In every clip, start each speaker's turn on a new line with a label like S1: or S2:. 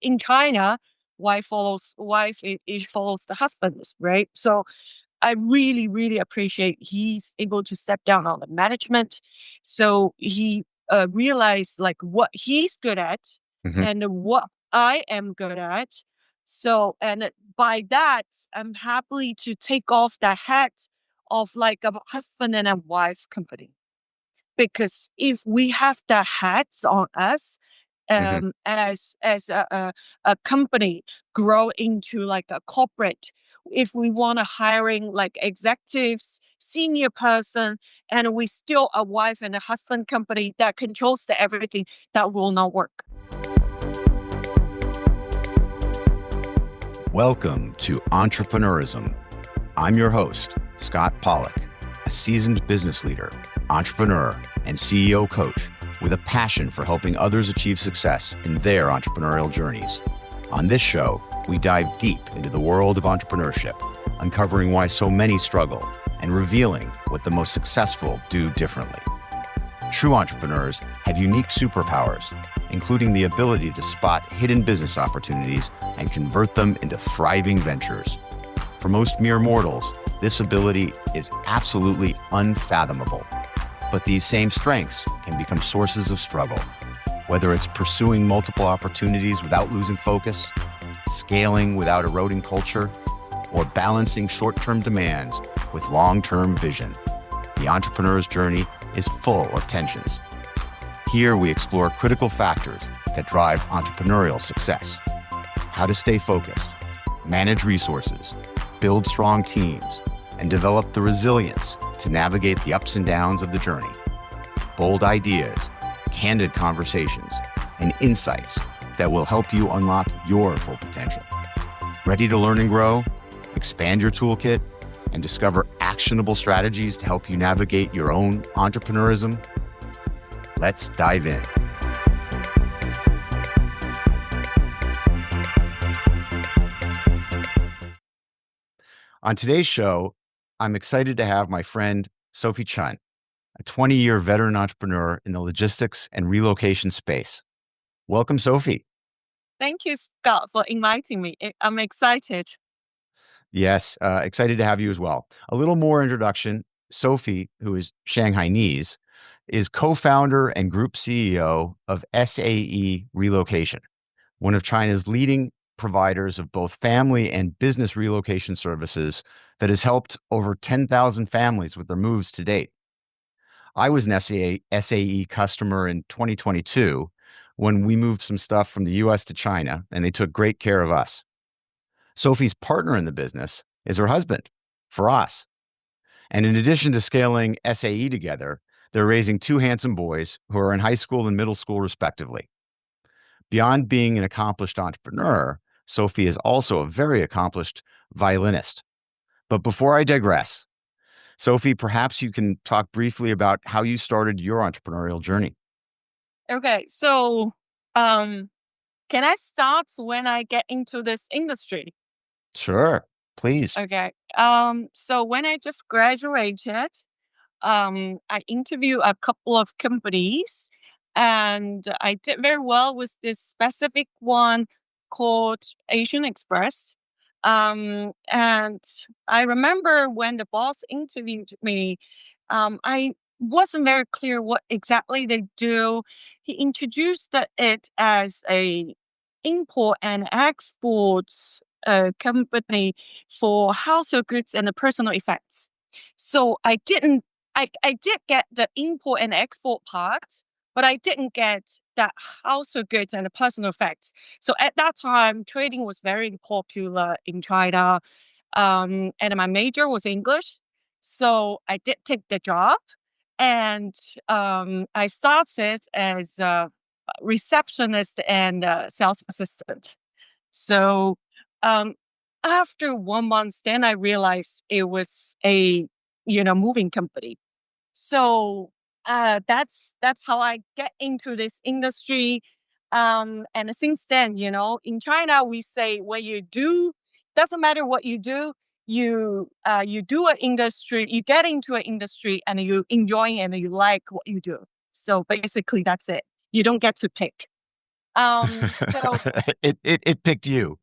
S1: in China, wife follows the husband, right? So I really, really appreciate he's able to step down on the management. So he realized like what he's good at
S2: Mhm.
S1: and what I am good at. So, and by that, I'm happy to take off the hat of like a husband and a wife company. Because if we have the hats on us,
S2: Mhm.
S1: as a company grow into like a corporate, if we want to hiring like executives, senior person, and we still a wife and a husband company that controls the everything, that will not work.
S2: Welcome to Entrepreneurism. I'm your host, Scott Pollock, a seasoned business leader, entrepreneur, and CEO coach with a passion for helping others achieve success in their entrepreneurial journeys. On this show, we dive deep into the world of entrepreneurship, uncovering why so many struggle and revealing what the most successful do differently. True entrepreneurs have unique superpowers, including the ability to spot hidden business opportunities and convert them into thriving ventures. For most mere mortals, this ability is absolutely unfathomable. But these same strengths can become sources of struggle, whether it's pursuing multiple opportunities without losing focus, scaling without eroding culture, or balancing short-term demands with long-term vision. The entrepreneur's journey is full of tensions. Here we explore critical factors that drive entrepreneurial success: how to stay focused, manage resources, build strong teams, and develop the resilience to navigate the ups and downs of the journey. Bold ideas, candid conversations, and insights that will help you unlock your full potential. Ready to learn and grow, expand your toolkit, and discover actionable strategies to help you navigate your own entrepreneurism? Let's dive in. On today's show, I'm excited to have my friend Sophie Chen, a 20-year veteran entrepreneur in the logistics and relocation space. Welcome, Sophie.
S1: Thank you, Scott, for inviting me. I'm excited.
S2: Yes, excited to have you as well. A little more introduction. Sophie, who is Shanghainese, is co-founder and group CEO of SAE Relocation, one of China's leading providers of both family and business relocation services that has helped over 10,000 families with their moves to date. I was an SAE customer in 2022 when we moved some stuff from the US to China, and they took great care of us. Sophie's partner in the business is her husband, Ferasse. And in addition to scaling SAE together, they're raising two handsome boys who are in high school and middle school, respectively. Beyond being an accomplished entrepreneur, Sophie is also a very accomplished violinist. But before I digress, Sophie, perhaps you can talk briefly about how you started your entrepreneurial journey.
S1: Okay, so um, can I start when I get into this industry?
S2: Sure, please.
S1: Okay. So when I just graduated, I interviewed a couple of companies and I did very well with this specific one called Asian Express. And I remember when the boss interviewed me, I wasn't very clear what exactly they do. He introduced it as a import and exports company for household goods and the personal effects. So I did get the import and export part, but I didn't get that household goods and the personal effects. So at that time, trading was very popular in China. And my major was English. So I did take the job and I started as a receptionist and sales assistant. So um, after 1 month, then I realized it was a moving company. So that's how I get into this industry. And since then, in China we say when you do, doesn't matter what you do, you do an industry, you get into an industry and you enjoy it and you like what you do. So basically that's it. You don't get to pick. So
S2: It picked you.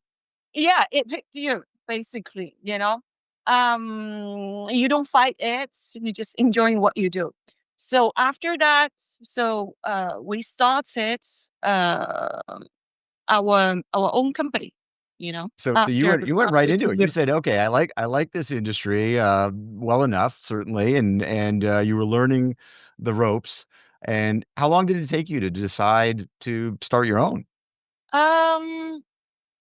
S1: yeah, it picked you basically, you don't fight it, you just enjoying what you do. So after that, we started uh our own company,
S2: So
S1: after
S2: you went right into
S1: two
S2: it. You
S1: years.
S2: said, "Okay, I like this industry well enough, certainly," and you were learning the ropes. And how long did it take you to decide to start your own?
S1: um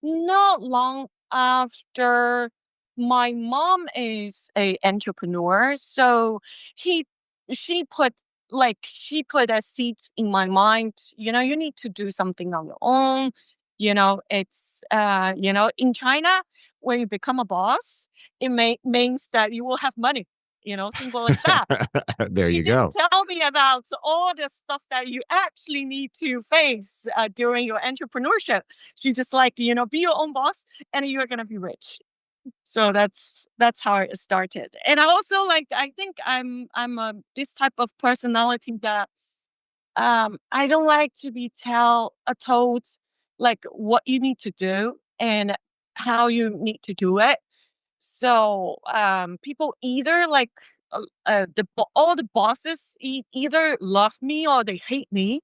S1: Not long after. My mom is a entrepreneur, so he she put a seed in my mind, you need to do something on your own. It's in China, when you become a boss, it means that you will have money, simple as that.
S2: There
S1: She
S2: you
S1: didn't
S2: go.
S1: tell me about all the stuff that you actually need to face during your entrepreneurship. She's just like, be your own boss and you're gonna be rich. So that's how it started. And I also like, I think I'm a this type of personality that I don't like to be told like what you need to do and how you need to do it. So people either like all the bosses either love me or they hate me.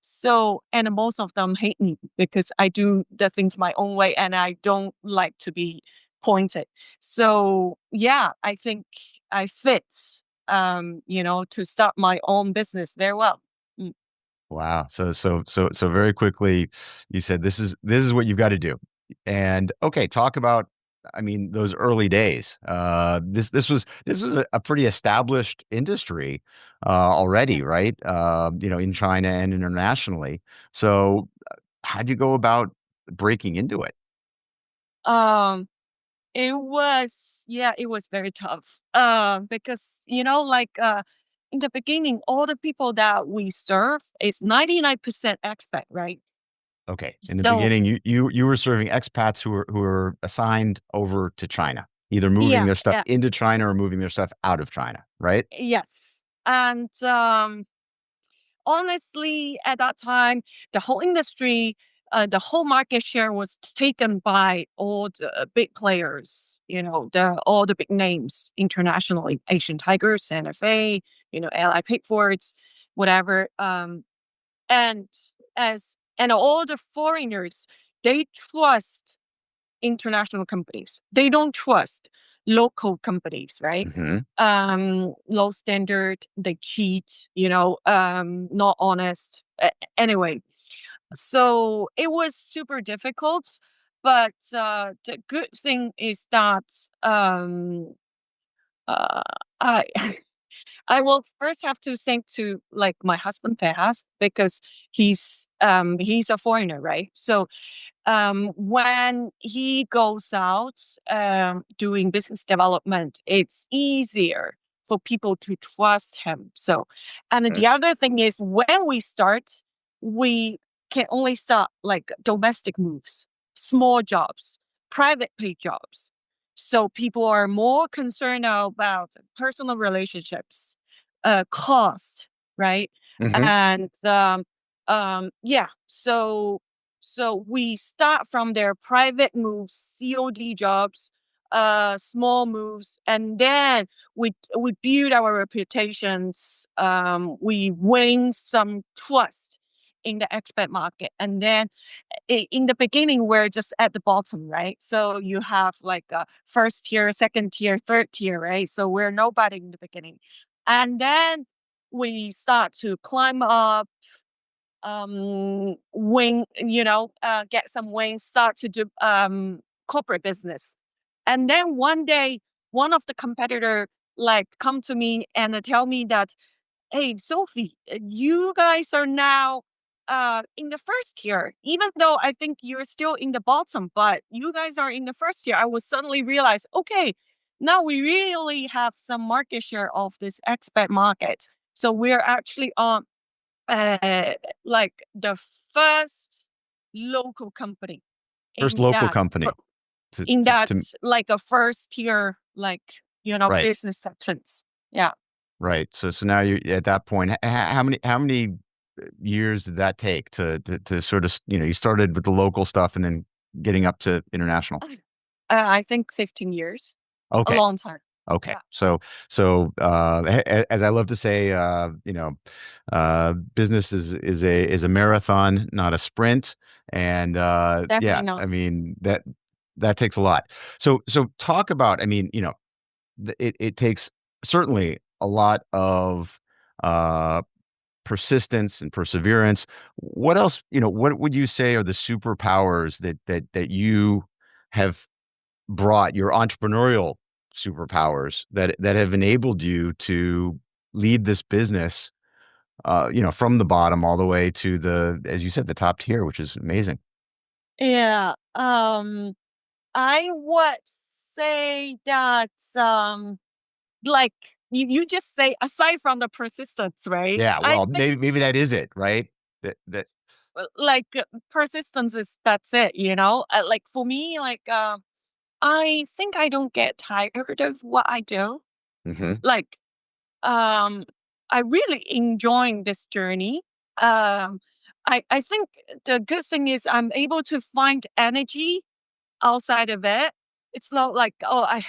S1: So and most of them hate me because I do the things my own way and I don't like to be pointed. So yeah, I think I fit to start my own business very well. Mm.
S2: Wow. So very quickly, you said this is what you've got to do. And okay, talk about, I mean, those early days. This was a pretty established industry
S1: Yeah.
S2: already, right? In China and internationally. So how'd you go about breaking into it?
S1: Um It was, yeah, it was very tough. Because in the beginning, all the people that we serve is 99% expat, right?
S2: Okay. In the
S1: So
S2: beginning, you were serving expats who were assigned over to China, either moving
S1: yeah,
S2: their stuff
S1: yeah,
S2: into China or moving their stuff out of China, right?
S1: yes. And honestly, at that time, the whole industry, the whole market share was taken by all the big players, all the big names internationally, Asian Tigers, Santa Fe, Ally Pickfords, whatever. And and all the foreigners, they trust international companies. They don't trust local companies, right?
S2: Hmm.
S1: Low standard, they cheat, not honest. Anyway, so it was super difficult. But the good thing is that uh, I I will first have to thank to like my husband Ferasse because he's a foreigner, right? So when he goes out doing business development, it's easier for people to trust him. So, and the other thing is when we start, we can only start like domestic moves, small jobs, private pay jobs. So people are more concerned about personal relationships, cost, right?
S2: Hmm.
S1: And yeah, so we start from their private moves, COD jobs, small moves, and then we build our reputations. We win some trust in the expat market, and then in the beginning we're just at the bottom, right? So you have like a first tier, second tier, third tier, right? So we're nobody in the beginning, and then we start to climb up, wing, get some wings, start to do corporate business. And then one day, one of the competitor like come to me and tell me that, hey, Sophie, you guys are now in the first tier, even though I think you're still in the bottom, but you guys are in the first tier. I was suddenly realize, okay, now we really have some market share of this expat market. So we're actually on uh, like the first local company
S2: First
S1: in
S2: local
S1: that
S2: company to
S1: in
S2: to
S1: that
S2: to
S1: like a first tier, like
S2: right.
S1: business sections. Yeah.
S2: Right. So now you at that point, how many years did that take to sort of, you started with the local stuff and then getting up to international?
S1: I think 15 years, a
S2: Okay.
S1: long time.
S2: Okay.
S1: Yeah,
S2: As I love to say, business is a marathon, not a sprint. And
S1: definitely
S2: yeah,
S1: not.
S2: I mean that takes a lot. So talk about, I mean, it takes certainly a lot of uh persistence and perseverance. What else, what would you say are the superpowers that you have brought, your entrepreneurial superpowers that have enabled you to lead this business, from the bottom all the way to the, as you said, the top tier, which is amazing.
S1: Yeah. I would say that like you just say aside from the persistence, right?
S2: Yeah,
S1: I
S2: well,
S1: think
S2: maybe that is it, right? That
S1: like persistence is that's it, you know? Like for me, like I think I don't get tired of what I do.
S2: hmm
S1: Like um I really enjoying this journey. Um I think the good thing is I'm able to find energy outside of it. It's not like, "Oh, I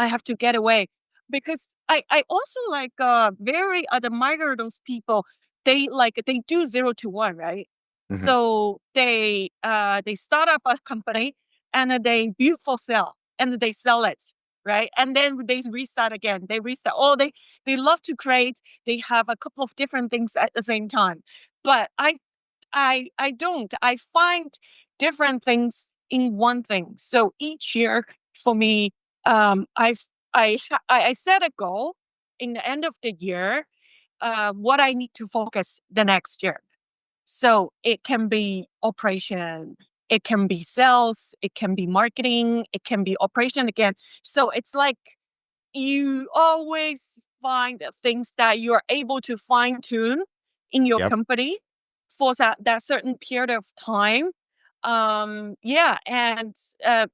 S1: have to get away." Because I also like, very admire those people. They do 0 to 1, right?
S2: hmm
S1: So they start up a company and then they build for sale and then they sell it, right? And then they restart again. They restart. Oh, they love to create. They have a couple of different things at the same time. But I don't. I find different things in one thing. So each year for me, I've I set a goal in the end of the year, what I need to focus the next year. So it can be operation, it can be sales, it can be marketing, it can be operation again. So it's like you always find the things that you are able to fine tune in your
S2: yep.
S1: company for that certain period of time. Yeah, and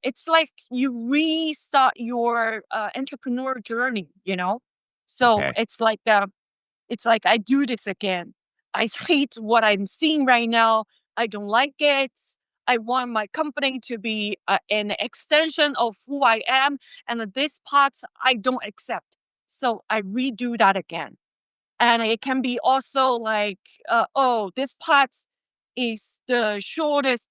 S1: it's like you restart your entrepreneur journey, you know? So
S2: Okay.
S1: it's like I do this again. I hate what I'm seeing right now. I don't like it. I want my company to be an extension of who I am, and this part I don't accept. So I redo that again. And it can be also like, oh, this part is the shortest,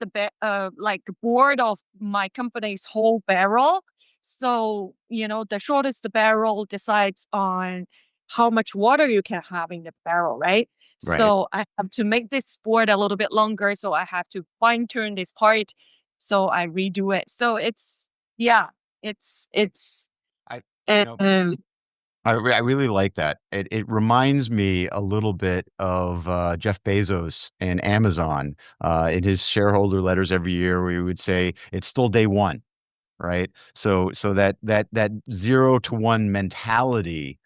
S1: like board of my company's whole barrel. So, the shortest barrel decides on how much water you can have in the barrel, right?
S2: Right.
S1: So I have to make this board a little bit longer. So I have to fine tune this part. So I redo it. So yeah, it's,
S2: I, you know,
S1: um,
S2: I really like that. It reminds me a little bit of Jeff Bezos and Amazon in his shareholder letters every year, where he would say it's still day one, right? So that 0 to 1 mentality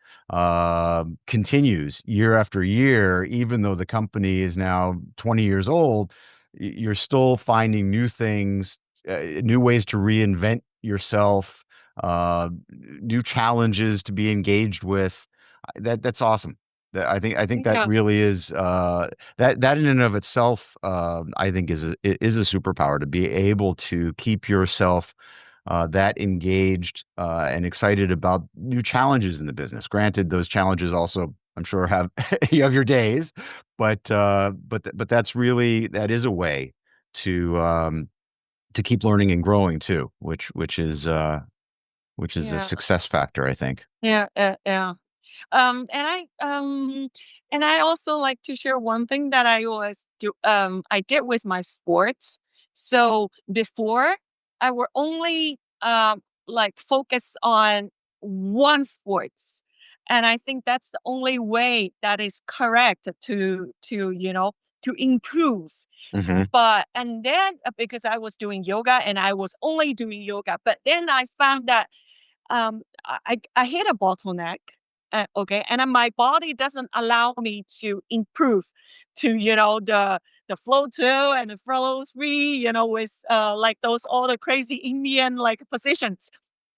S2: continues year after year, even though the company is now 20 years old. You're still finding new things, new ways to reinvent yourself, new challenges to be engaged with. That's awesome. I think that
S1: yeah,
S2: really is, that in and of itself, I think is a superpower, to be able to keep yourself that engaged and excited about new challenges in the business. Granted, those challenges also, I'm sure, have you have your days, but that is a way to keep learning and growing too, which is a
S1: yeah,
S2: success factor, I think.
S1: yeah, yeah. And I also like to share one thing that I did with my sports. So before I were only like focus on one sports. And I think that's the only way that is correct to improve.
S2: hmm
S1: But and then because I was doing yoga and I was only doing yoga, but then I found that I hit a bottleneck. Okay, and then my body doesn't allow me to improve to the flow two and the flow three, with like those all the crazy Indian like positions.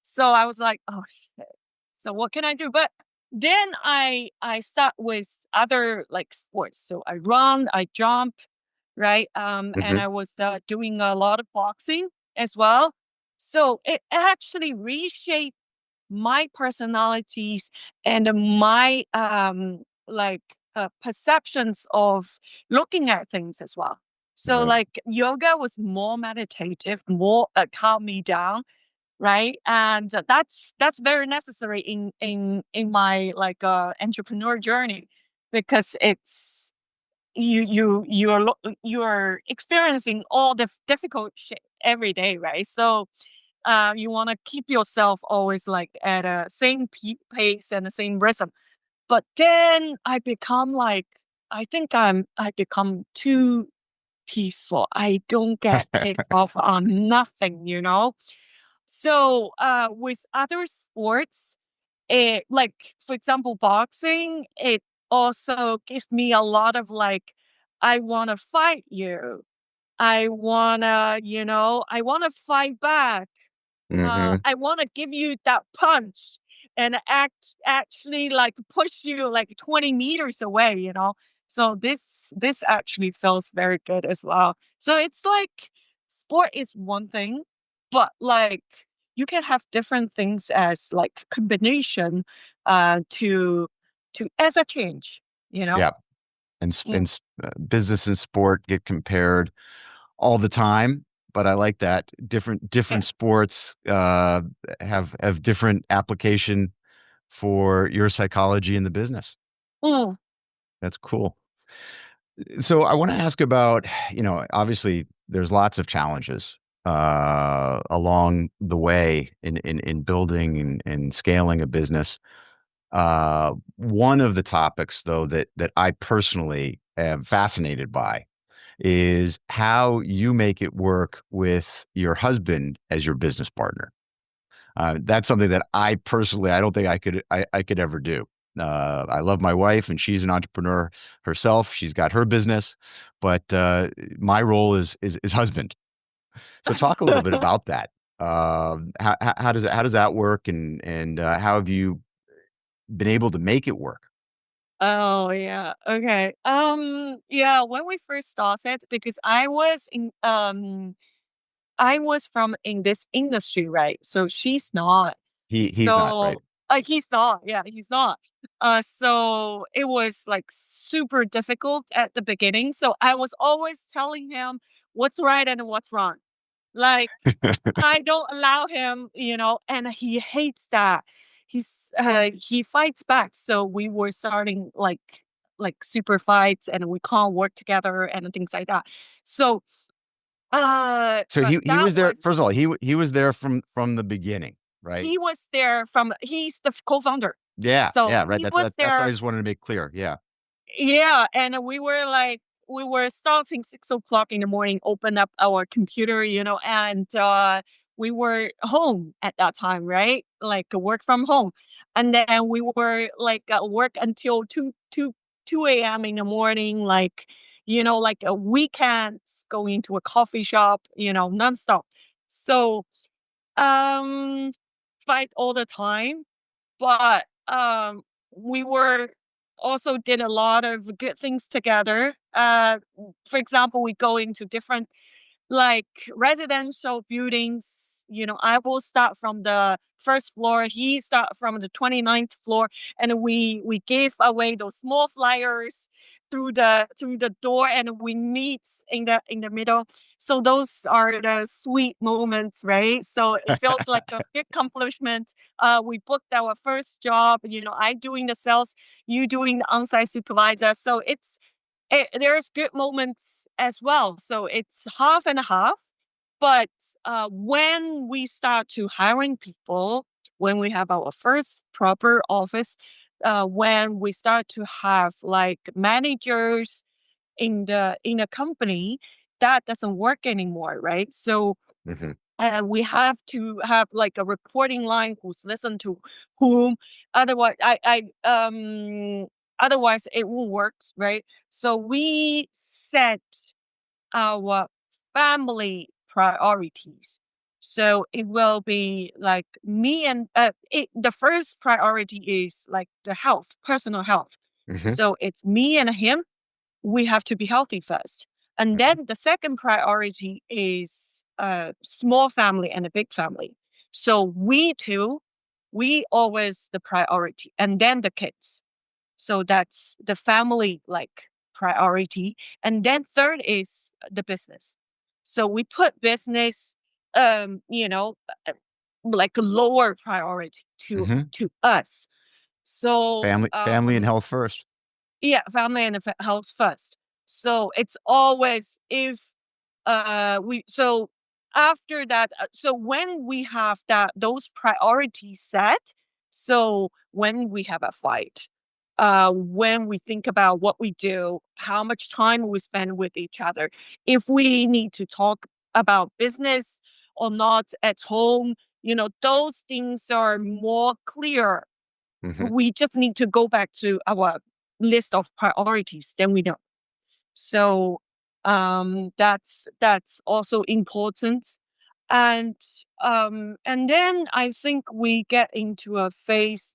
S1: So I was like, oh shit. So what can I do? But then I start with other like sports. So I run, I jump, right? And
S2: Hmm.
S1: I was doing a lot of boxing as well. So it actually reshaped my personalities and my perceptions of looking at things as well. So
S2: Right.
S1: like yoga was more meditative, more calm me down, right? And that's very necessary in my entrepreneur journey, because it's you're experiencing all the difficult shit every day, right? So you want to keep yourself always like at a same pace and the same rhythm. But then I think I become too peaceful. I don't get pissed off on nothing, you know. So with other sports, it like for example boxing, it also gives me a lot of like, I want to fight you. I want to fight back.
S2: Hmm.
S1: I want to give you that punch and actually like push you like 20 meters away, you know. So this actually feels very good as well. So it's like sport is one thing, but like you can have different things as like combination to as a change, you know.
S2: Yeah.
S1: Mm,
S2: Business and sport get compared all the time, but I like that
S1: yeah.
S2: different sports have different application for your psychology in the business.
S1: Mm,
S2: That's cool. So I want to ask about, obviously there's lots of challenges along the way in building and scaling a business. One of the topics, though, that I personally am fascinated by is how you make it work with your husband as your business partner. That's something that I personally, I don't think I could ever do. I love my wife, and she's an entrepreneur herself. She's got her business, but my role is husband. So talk a little bit about that. How does that work, and how have you been able to make it work?
S1: Oh, yeah. Okay. Yeah, when we first started, because I was from in this industry, right? So she's not.
S2: He's not, right?
S1: So he's not. Yeah, he's not. So it was like super difficult at the beginning. So I was always telling him what's right and what's wrong. Like I don't allow him, you know, and he hates that. He fights back. So we were starting like super fights, and we can't work together and things like that. So
S2: So
S1: but
S2: he
S1: that
S2: was there.
S1: was
S2: First of all, he was there from the beginning, right?
S1: he was there from he's the co-founder.
S2: Yeah,
S1: So
S2: yeah, right.
S1: he was
S2: That's what I
S1: there.
S2: just wanted to make clear. Yeah.
S1: Yeah, and we were starting 6 o'clock in the morning, open up our computer, you know, and we were home at that time, right? Like work from home. And then we were like at work until 2 a.m. in the morning, like, you know, like a weekends going to a coffee shop, you know, nonstop. So um fight all the time, but we were also did a lot of good things together. For example, we go into different like residential buildings. You know, I will start from the first floor, he start from the 29th floor, and we gave away those small flyers through the door, and we meet in the middle. So those are the sweet moments, right? So it feels like a big accomplishment. We booked our first job, you know, I doing the sales, you doing the on-site supervisor. So there's good moments as well. So it's half and a half. But when we start to hiring people, when we have our first proper office, when we start to have like managers in the company, that doesn't work anymore, right? So
S2: Hmm.
S1: we have to have like a reporting line who's listen to whom. Otherwise, otherwise it won't work, right? So we set our family priorities. So it will be like me and the first priority is like the health, personal health.
S2: Hmm.
S1: So it's me and him. We have to be healthy first. And
S2: Hmm.
S1: then the second priority is a small family and a big family. So we two, we always the priority, and then the kids. So that's the family like priority. And then third is the business. So we put business, you know, uh, like a lower priority
S2: Hmm.
S1: to us. So
S2: Family and health first.
S1: yeah, family and health first. So it's always if we so after that so when we have that those priorities set, so when we have a fight, when we think about what we do, how much time we spend with each other, if we need to talk about business or not at home, those things are more clear.
S2: Hmm.
S1: We just need to go back to our list of priorities, then we know. So that's also important. And then I think we get into a phase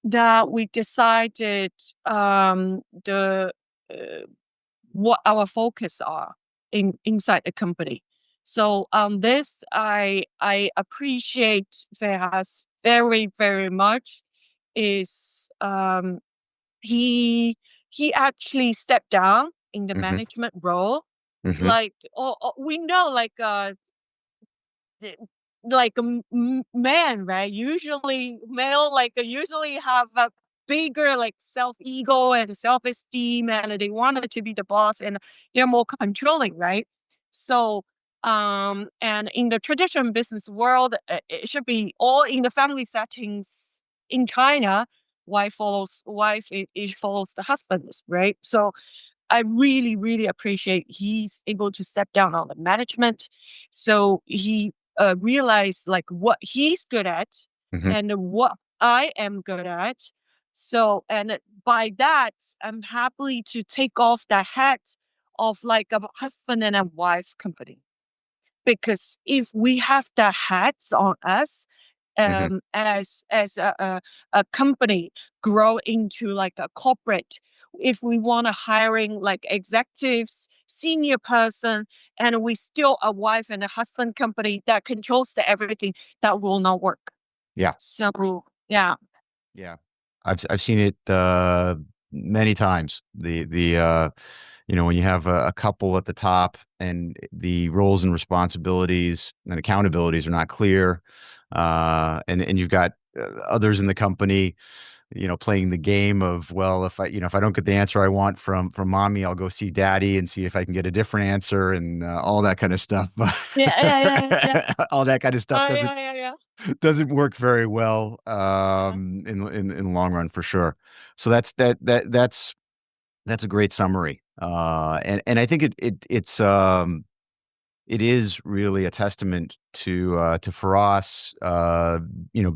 S1: that we decided the uh, what our focus are inside the company. So this I appreciate Ferraz very very much. Is he actually stepped down in the
S2: Hmm.
S1: management role.
S2: Hmm.
S1: Like we know like the- like a man, right? Usually male like usually have a bigger like self ego and self esteem, and they wanted to be the boss, and they're more controlling, right? So and in the traditional business world, it should be all in the family settings. In China, wife, it follows the husband, right? So I really, really appreciate he's able to step down on the management. So he realized like what he's good at
S2: Hmm.
S1: and what I am good at. So, and by that, I'm happy to take off the hat of like a husband and a wife company. Because if we have the hats on us,
S2: Hmm.
S1: as a company grow into like a corporate, if we want to hiring like executives, senior person, and we still a wife and a husband company that controls the everything, that will not work.
S2: Yeah.
S1: So yeah.
S2: Yeah. I've seen it many times. When you have a couple at the top and the roles and responsibilities and accountabilities are not clear, and you've got others in the company, playing the game of, well, if I don't get the answer I want from mommy, I'll go see daddy and see if I can get a different answer and all that kind of stuff.
S1: Yeah, yeah, yeah, yeah.
S2: All that kind of stuff
S1: Yeah, yeah, yeah.
S2: doesn't work very well
S1: Yeah.
S2: in the long run for sure. So that's a great summary. And I think it is really a testament to Ferasse,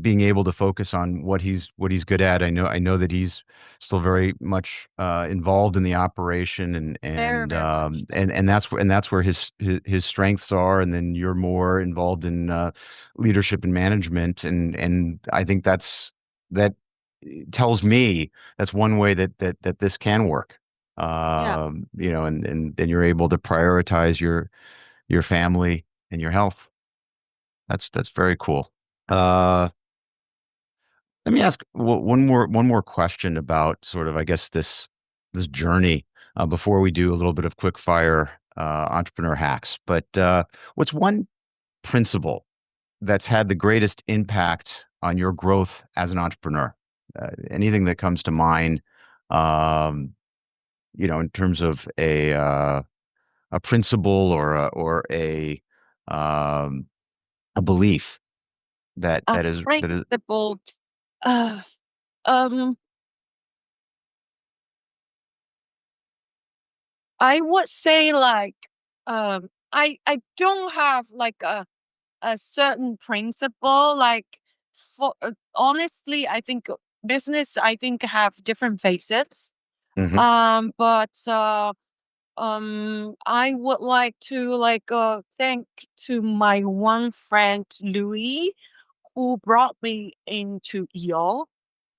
S2: being able to focus on what he's good at. I know that he's still very much involved in the operation, and
S1: Very,
S2: and
S1: very much.
S2: um, and and that's where his strengths are. And then you're more involved in leadership and management, and I think that tells me that's one way that this can work.
S1: Yeah.
S2: And then you're able to prioritize your family and your health. That's very cool. Uh, Let me ask one more question about sort of, I guess, this journey before we do a little bit of quick fire entrepreneur hacks. But what's one principle that's had the greatest impact on your growth as an entrepreneur? Anything that comes to mind, um, in terms of a principle um, a belief that
S1: A
S2: that is.
S1: principle. Uh, um, I would say like I don't have like a certain principle like for honestly I think business I think have different phases
S2: Hmm.
S1: but I would like to thank to my one friend Louis who brought me into EO.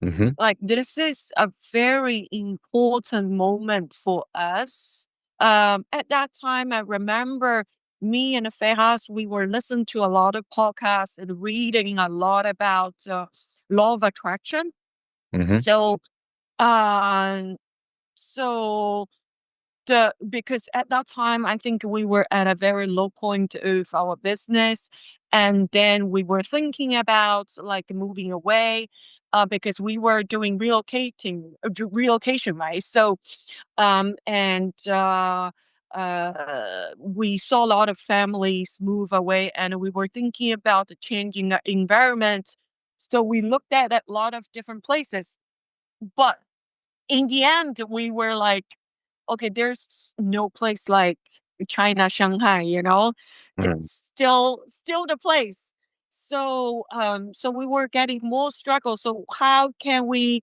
S2: Hmm.
S1: Like this is a very important moment for us. At that time, I remember me and Ferasse, we were listening to a lot of podcasts and reading a lot about law of attraction.
S2: Hmm.
S1: So, um, so because at that time I think we were at a very low point of our business, and then we were thinking about like moving away, because we were doing relocation, right? So and we saw a lot of families move away, and we were thinking about changing the environment. So we looked at a lot of different places, but in the end, we were like, okay, there's no place like China, Shanghai,
S2: Hmm.
S1: it's still the place. So we were getting more struggle. So how can we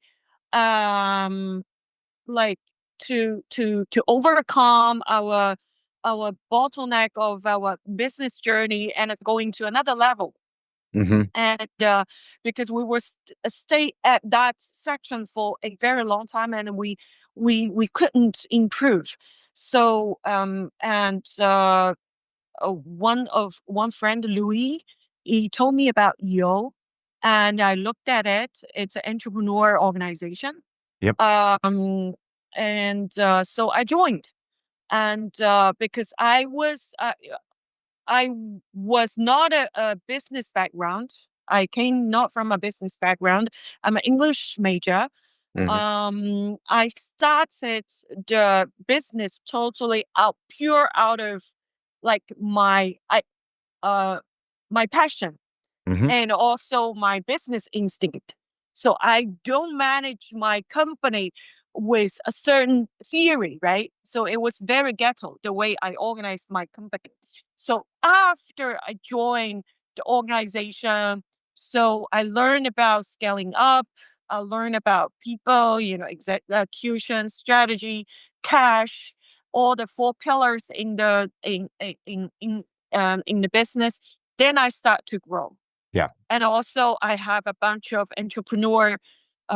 S1: um like to overcome our bottleneck of our business journey and going to another level?
S2: Hmm.
S1: And because we were stay at that section for a very long time, and we couldn't improve. So and one friend Louis, he told me about Yo, and I looked at it. It's an entrepreneur organization.
S2: Yep.
S1: Um and so I joined, and because I was not a business background. I came not from a business background. I'm an English major.
S2: Hmm.
S1: I started the business totally pure out of like uh my passion
S2: Hmm.
S1: and also my business instinct. So I don't manage my company with a certain theory, right? So it was very ghetto the way I organized my company. So after I joined the organization, so I learned about scaling up. I learned about people, execution, strategy, cash, all the four pillars in the business. Then I start to grow.
S2: Yeah.
S1: And also, I have a bunch of entrepreneur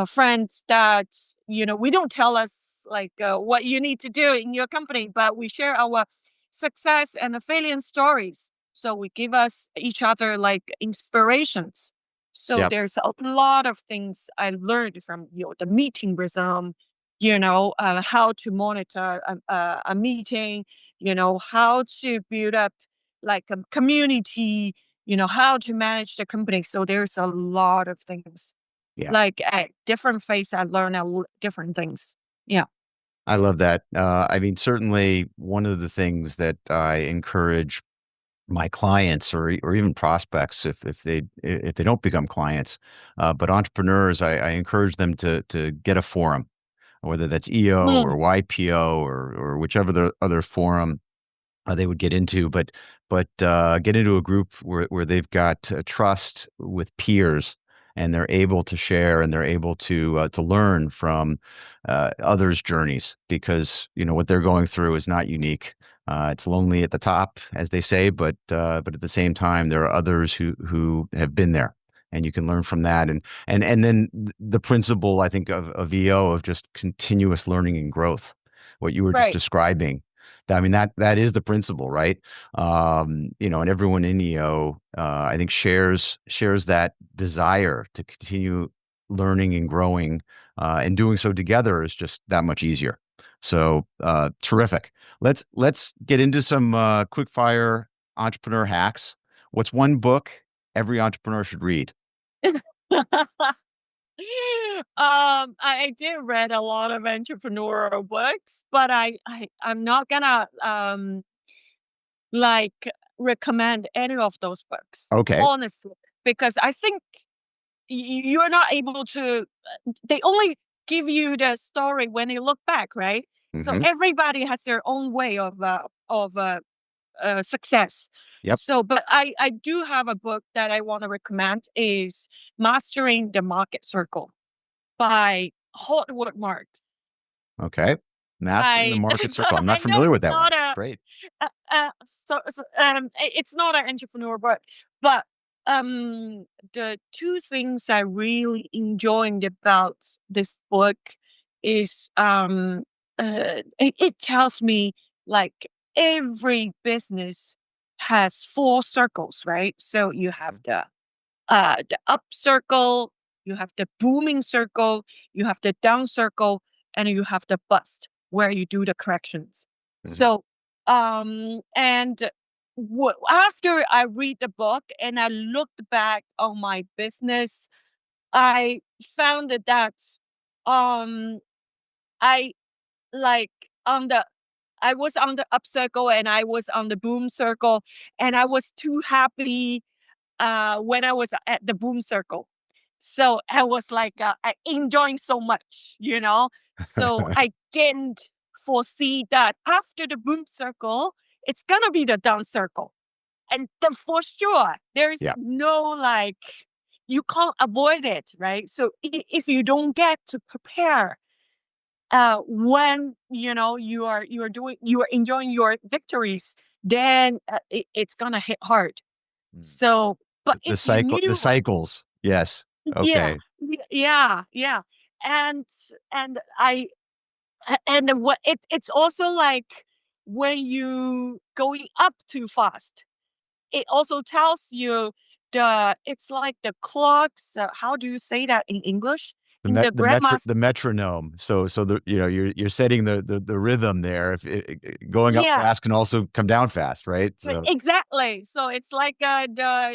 S1: friends that, we don't tell us like what you need to do in your company, but we share our success and failure stories. So we give us each other like inspirations. So
S2: Yep.
S1: there's a lot of things I learned from the meeting rhythm, how to monitor a meeting, how to build up like a community, how to manage the company. So there's a lot of things.
S2: Yeah.
S1: Like at different phase, I learn different things. Yeah.
S2: I love that. I mean, certainly one of the things that I encourage my clients or even prospects if they don't become clients, but entrepreneurs, I encourage them to get a forum, whether that's EO or
S1: Mm,
S2: YPO or whichever the other forum they would get into, but get into a group where they've got trust with peers, and they're able to share and they're able to learn from others' journeys, because what they're going through is not unique. It's lonely at the top, as they say, but at the same time, there are others who have been there, and you can learn from that. And then the principle, I think, of EO, of just continuous learning and growth, what you were just
S1: right.
S2: describing. I mean, that is the principle, right? And everyone in EO, I think, shares that desire to continue learning and growing, and doing so together is just that much easier. So terrific. Let's get into some quick fire entrepreneur hacks. What's one book every entrepreneur should read?
S1: I did read a lot of entrepreneurial books, but I'm not gonna like recommend any of those books,
S2: Okay.
S1: honestly, because I think you're not able to. They only give you the story when you look back, right? So
S2: Hmm.
S1: everybody has their own way of success.
S2: Yep.
S1: So, but I do have a book that I want to recommend is Mastering the Market Circle by Howard Mark.
S2: Okay. Mastering the
S1: I
S2: market circle. I'm not
S1: I know
S2: familiar with
S1: it's
S2: that one.
S1: not a
S2: Great.
S1: it's not an entrepreneur, but the two things I really enjoyed about this book is it tells me like every business has four circles, right? So you have the up circle, you have the booming circle, you have the down circle, and you have the bust where you do the corrections.
S2: Mhm.
S1: So, and after I read the book and I looked back on my business, I found that um, I like on the I was on the up circle and I was on the boom circle, and I was too happy when I was at the boom circle. So I was like enjoying so much, you know. So I didn't foresee that after the boom circle, it's gonna be the down circle, and then for sure, there's
S2: Yeah.
S1: no like you can't avoid it, right? So if you don't get to prepare when you are enjoying your victories, then it's gonna hit hard.
S2: Mm.
S1: So, but
S2: The
S1: if you
S2: cycle, the
S1: knew
S2: cycles. Yes.
S1: yeah,
S2: Okay.
S1: yeah, yeah, and I and what it's also like when you going up too fast, it also tells you it's like the clocks. How do you say that in English? In the grandma's,
S2: The metronome. So you're setting the rhythm there. If going up
S1: yeah.
S2: fast can also come down fast, right? So
S1: Exactly. So it's like the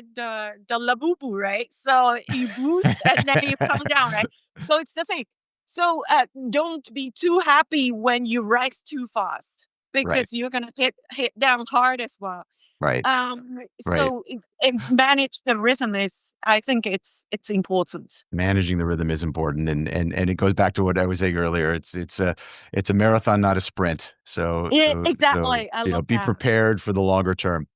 S1: labubu, right? So you boost and then you come down, right? So it's the same. So don't be too happy when you rise too fast
S2: right,
S1: because you're gonna hit down hard as well.
S2: right, right.
S1: So manage the rhythm is, I think it's important.
S2: Managing the rhythm is important, and it goes back to what I was saying earlier. It's a marathon, not a sprint.
S1: Yeah,
S2: So
S1: exactly. I love
S2: be
S1: that.
S2: prepared for the longer term.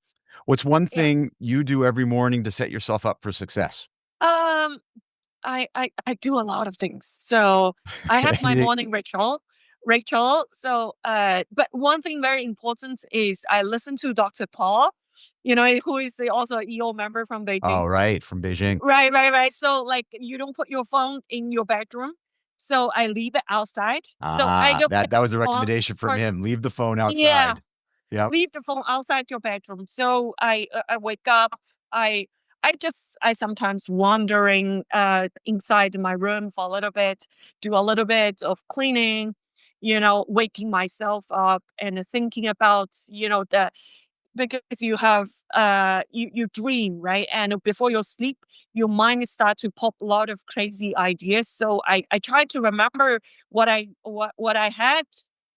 S2: What's one
S1: Yeah.
S2: thing you do every morning to set yourself up for success?
S1: Um, I do a lot of things. So I have my
S2: Anything?
S1: morning ritual. So but one thing very important is I listen to Dr. Paul, who is also a EO member from Beijing.
S2: Oh, right, from Beijing.
S1: Right. So like you don't put your phone in your bedroom. So I leave it outside. So I
S2: Ah,
S1: don't pick
S2: that was a
S1: the phone
S2: recommendation from
S1: for
S2: him. Leave the phone
S1: yeah,
S2: outside. Yep.
S1: leave the phone outside your bedroom. So I wake up. I I sometimes wandering inside my room for a little bit, do a little bit of cleaning, waking myself up and thinking about the because you have you dream, right? And before you sleep your mind start to pop a lot of crazy ideas. So I try to remember what I had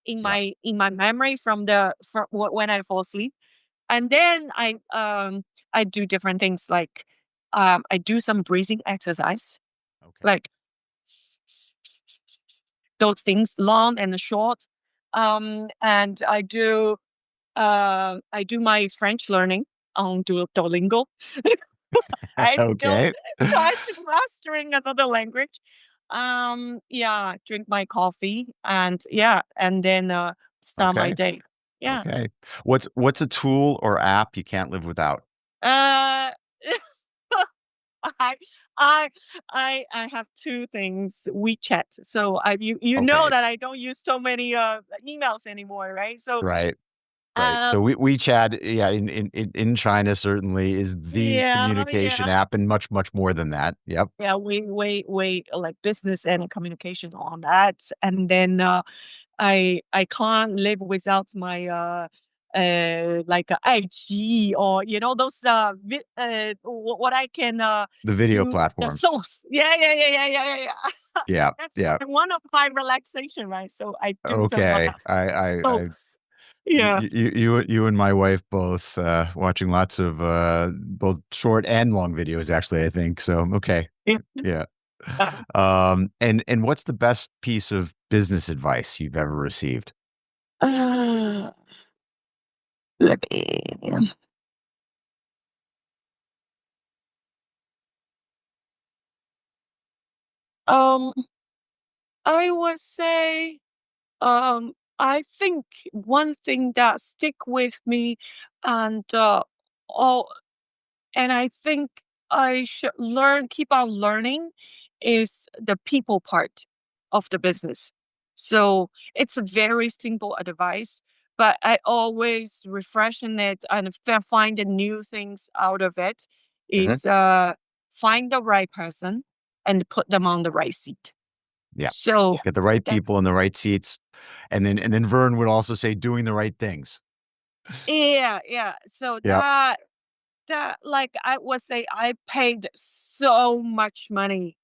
S2: Yep.
S1: in my memory from when I fall asleep. And then I do different things like I do some breathing exercise,
S2: Okay.
S1: like those things long and short. And I do my French learning on Duolingo. I still
S2: Okay.
S1: try to mastering another language. Yeah, drink my coffee and yeah, and then start my
S2: Okay.
S1: day. Yeah.
S2: Okay. What's a tool or app you can't live without?
S1: Uh I I I have two things. WeChat. So you know
S2: Okay.
S1: that I don't use so many emails anymore, right? So
S2: Right. Right.
S1: uh
S2: So WeChat, yeah, in China certainly is the communication
S1: yeah.
S2: app and much, much more than that. Yep.
S1: Yeah, we like business and communication on that. And then I can't live without my like IG or those what I can
S2: The video
S1: do the
S2: platforms.
S1: source. Yeah.
S2: Yeah.
S1: That's
S2: Yeah.
S1: one of my relaxation, right? So I do some
S2: Okay. I
S1: soaps. Yeah.
S2: you and my wife both watching lots of both short and long videos actually, I think. So, okay.
S1: Yeah.
S2: Yeah. And what's the best piece of business advice you've ever received?
S1: Uh, let me um I would say I think one thing that stick with me and all and I think I should keep on learning is the people part of the business. So it's a very simple advice, but I always refreshing it and find the new things out of it.
S2: Mhm.
S1: Is find the right person and put them on the right seat.
S2: Yeah.
S1: So
S2: Get the right
S1: that's
S2: people in the right seats. And then Vern would also say doing the right things.
S1: yeah, yeah. So
S2: Yeah.
S1: that like I would say I paid so much money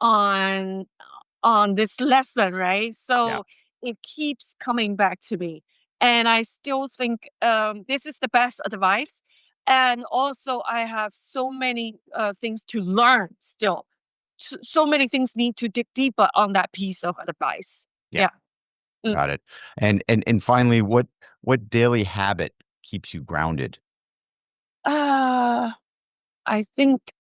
S1: on this lesson, right?
S2: Yeah.
S1: So it keeps coming back to me. And I still think this is the best advice. And also, I have so many things to learn still. So many things need to dig deeper on that piece of advice.
S2: Yeah.
S1: Yeah. Mm.
S2: Got it. And finally, what daily habit keeps you grounded?
S1: Uh, I think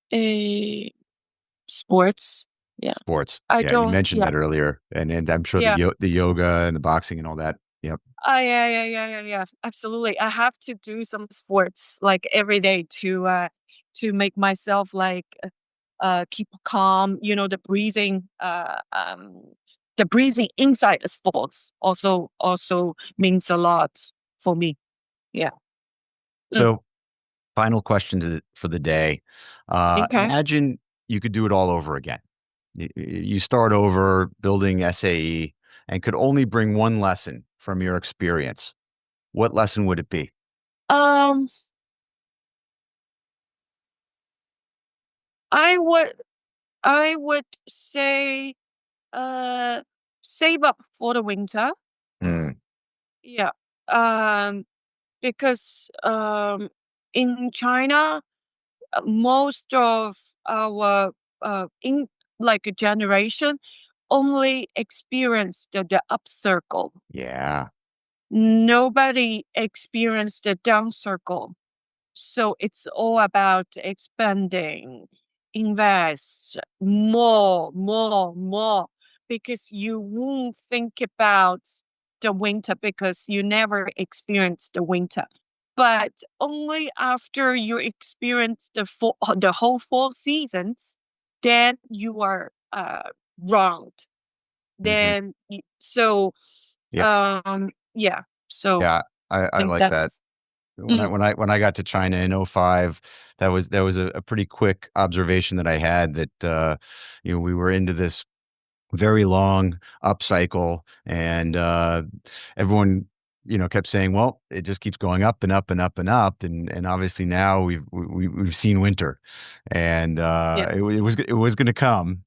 S1: sports. Yeah.
S2: Sports.
S1: I
S2: Yeah, you
S1: don't,
S2: mentioned
S1: yeah.
S2: that earlier, and I'm sure
S1: Yeah.
S2: the yoga and the boxing and all that. Yep.
S1: Yeah. Absolutely. I have to do some sports like every day to make myself like keep calm. You know, the breathing inside the sports also means a lot for me. Yeah. Mm.
S2: So, final question for the day.
S1: Okay.
S2: Imagine you could do it all over again. You start over building SAE and could only bring one lesson from your experience. What lesson would it be?
S1: Um, I would I would say uh save up for the winter.
S2: Mm,
S1: Yeah. Um, because in China, most of our in like a generation only experience the up circle.
S2: yeah.
S1: Nobody experienced the down circle. So it's all about expanding, invest more, because you won't think about the winter because you never experienced the winter. But only after you experience the whole 4 seasons, then you are wronged.
S2: Hmm.
S1: Then so
S2: Yep.
S1: yeah. So
S2: Yeah.
S1: I
S2: I
S1: think
S2: like that.
S1: that's
S2: When I
S1: mm,
S2: when I when I got to China in '05, that was a pretty quick observation that I had that we were into this very long upcycle, and everyone kept saying, well, it just keeps going up and up and up and up, and obviously now we've seen winter, and
S1: yeah.
S2: it was going to come.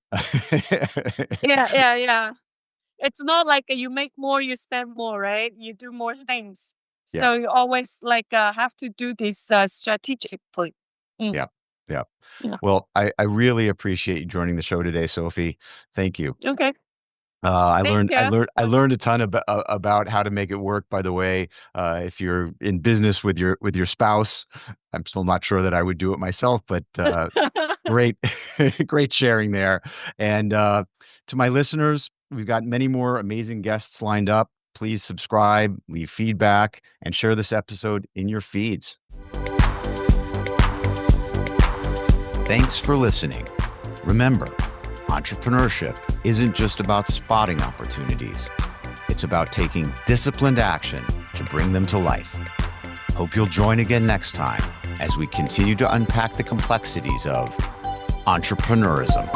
S1: Yeah. It's not like you make more, you spend more, right? You do more things.
S2: Yeah,
S1: So you always like have to do this strategically. Mm,
S2: yeah, yeah.
S1: yeah.
S2: Well, I really appreciate you joining the show today, Sophie. Thank you.
S1: Okay.
S2: I
S1: Thank
S2: learned I
S1: you.
S2: learned I learned a ton about how to make it work, by the way. If you're in business with your spouse, I'm still not sure that I would do it myself, but great great sharing there. And to my listeners, we've got many more amazing guests lined up. Please subscribe, leave feedback, and share this episode in your feeds. Thanks for listening. Remember, entrepreneurship isn't just about spotting opportunities. It's about taking disciplined action to bring them to life. Hope you'll join again next time as we continue to unpack the complexities of entrepreneurism.